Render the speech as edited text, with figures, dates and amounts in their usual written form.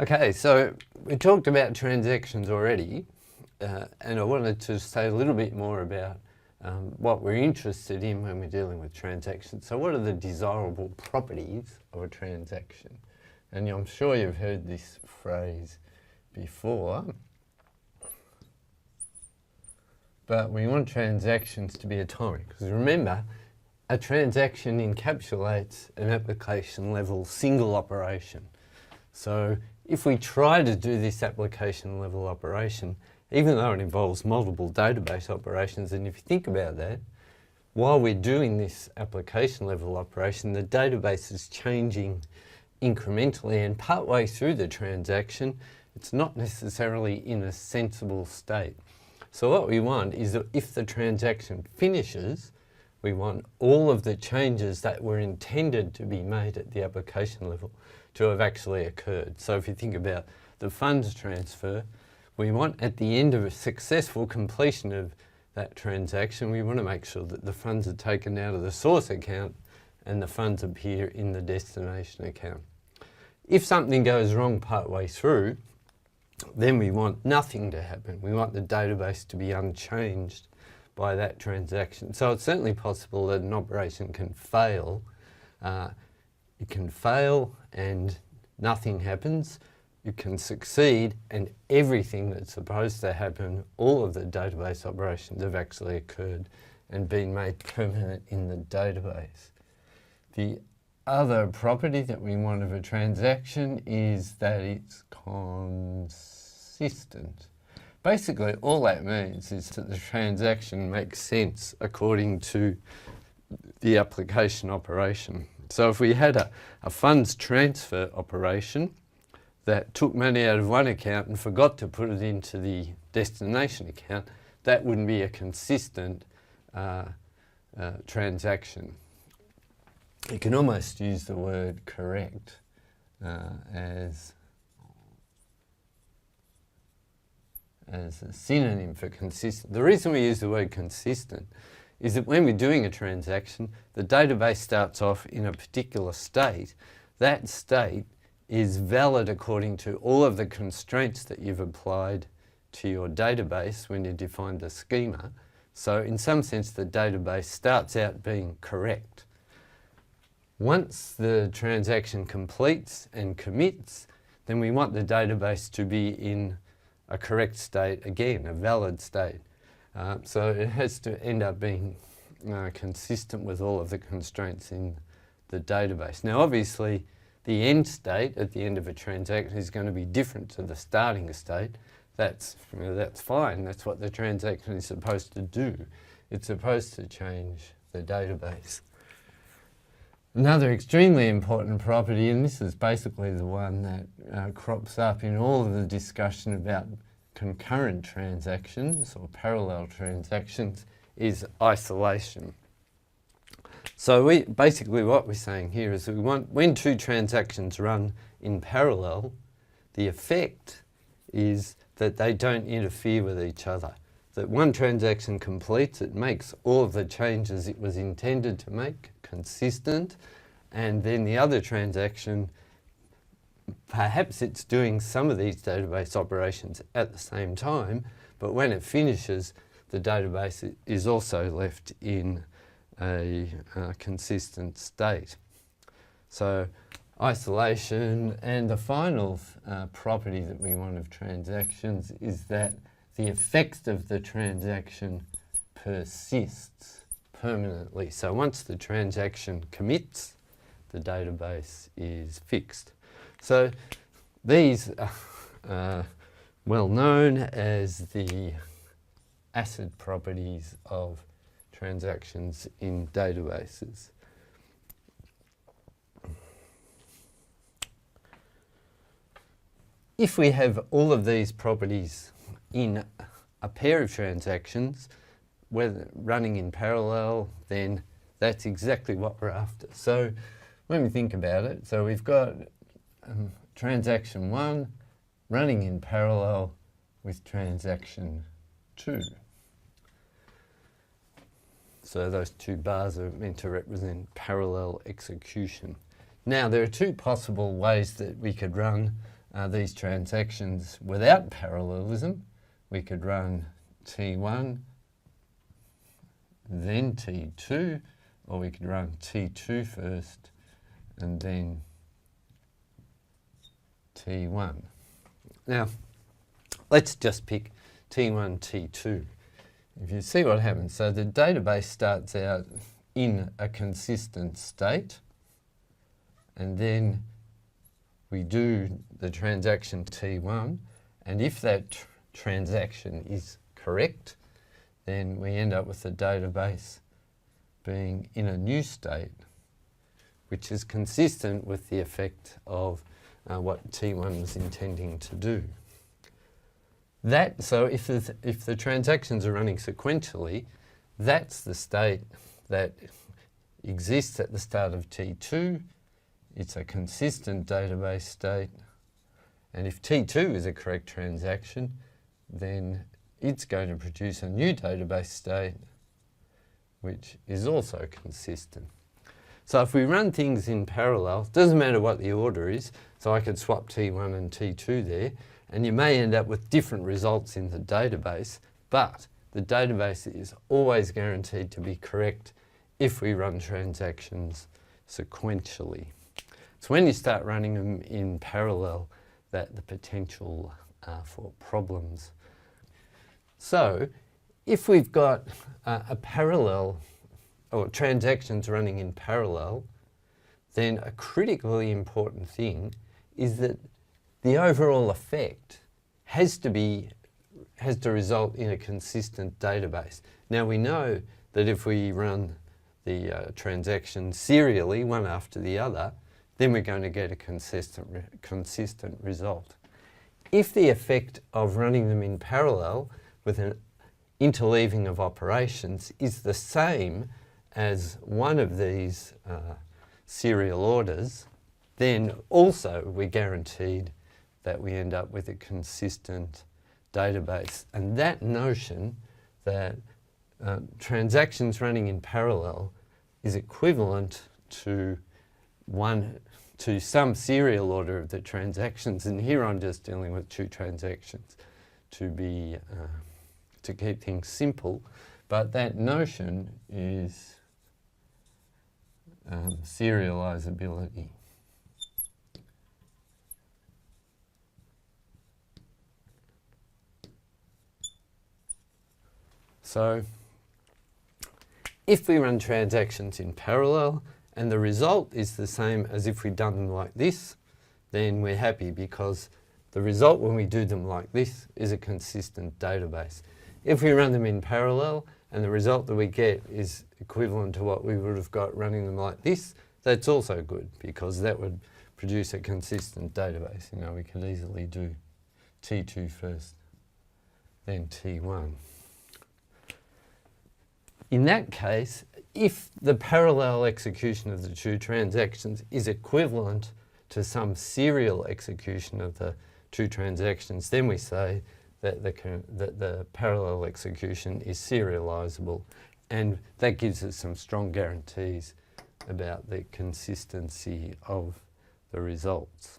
Okay, so we talked about transactions already, and I wanted to say a little bit more about what we're interested in when we're dealing with transactions. So what are the desirable properties of a transaction? And I'm sure you've heard this phrase before, but we want transactions to be atomic, because remember, a transaction encapsulates an application level single operation. So if we try to do this application level operation, even though it involves multiple database operations, and if you think about that, while we're doing this application level operation, the database is changing incrementally, and partway through the transaction, it's not necessarily in a sensible state. So what we want is that if the transaction finishes, we want all of the changes that were intended to be made at the application level to have actually occurred. So if you think about the funds transfer, we want at the end of a successful completion of that transaction, we want to make sure that the funds are taken out of the source account and the funds appear in the destination account. If something goes wrong partway through, then we want nothing to happen. We want the database to be unchanged by that transaction. So it's certainly possible that an operation can fail. It can fail and nothing happens. It can succeed and everything that's supposed to happen, all of the database operations have actually occurred and been made permanent in the database. The other property that we want of a transaction is that it's consistent. Basically, all that means is that the transaction makes sense according to the application operation. So if we had a funds transfer operation that took money out of one account and forgot to put it into the destination account, that wouldn't be a consistent transaction. You can almost use the word correct as a synonym for consistent. The reason we use the word consistent is that when we're doing a transaction, the database starts off in a particular state. That state is valid according to all of the constraints that you've applied to your database when you defined the schema. So in some sense, the database starts out being correct. Once the transaction completes and commits, then we want the database to be in a correct state again, a valid state. So it has to end up being consistent with all of the constraints in the database. Now obviously the end state at the end of a transaction is going to be different to the starting state. That's fine, that's what the transaction is supposed to do. It's supposed to change the database. Another extremely important property, and this is basically the one that crops up in all of the discussion about concurrent transactions or parallel transactions, is isolation. So basically what we're saying here is that we want, when two transactions run in parallel, the effect is that they don't interfere with each other. That one transaction completes, it makes all of the changes it was intended to make consistent, and then the other transaction, perhaps it's doing some of these database operations at the same time, but when it finishes, the database is also left in a consistent state. So isolation, and the final property that we want of transactions is that the effect of the transaction persists permanently. So once the transaction commits, the database is fixed. So these are well known as the ACID properties of transactions in databases. If we have all of these properties in a pair of transactions, whether running in parallel, then that's exactly what we're after. So when we think about it, so we've got transaction 1 running in parallel with transaction 2. So those two bars are meant to represent parallel execution. Now there are two possible ways that we could run these transactions without parallelism, we could run T1, then T2, or we could run T2 first and then T1. Now, let's just pick T1, T2. If you see what happens, so the database starts out in a consistent state, and then we do the transaction T1, and if that transaction is correct, then we end up with the database being in a new state, which is consistent with the effect of what T1 was intending to do. So if the transactions are running sequentially, that's the state that exists at the start of T2. It's a consistent database state. And if T2 is a correct transaction, then it's going to produce a new database state, which is also consistent. So if we run things in parallel, doesn't matter what the order is, so I could swap T1 and T2 there, and you may end up with different results in the database, but the database is always guaranteed to be correct if we run transactions sequentially. It's when you start running them in parallel that the potential for problems. So if we've got a parallel or transactions running in parallel, then a critically important thing is that the overall effect has to result in a consistent database. Now we know that if we run the transactions serially, one after the other, then we're going to get a consistent result. If the effect of running them in parallel with an interleaving of operations is the same as one of these serial orders, then also we're guaranteed that we end up with a consistent database. And that notion that transactions running in parallel is equivalent to some serial order of the transactions, and here I'm just dealing with two transactions to keep things simple, but that notion is serializability. So if we run transactions in parallel and the result is the same as if we'd done them like this, then we're happy because the result when we do them like this is a consistent database. If we run them in parallel and the result that we get is equivalent to what we would have got running them like this, that's also good because that would produce a consistent database. You know, we could easily do T2 first, then T1. In that case, if the parallel execution of the two transactions is equivalent to some serial execution of the two transactions, then we say that the parallel execution is serializable, and that gives us some strong guarantees about the consistency of the results.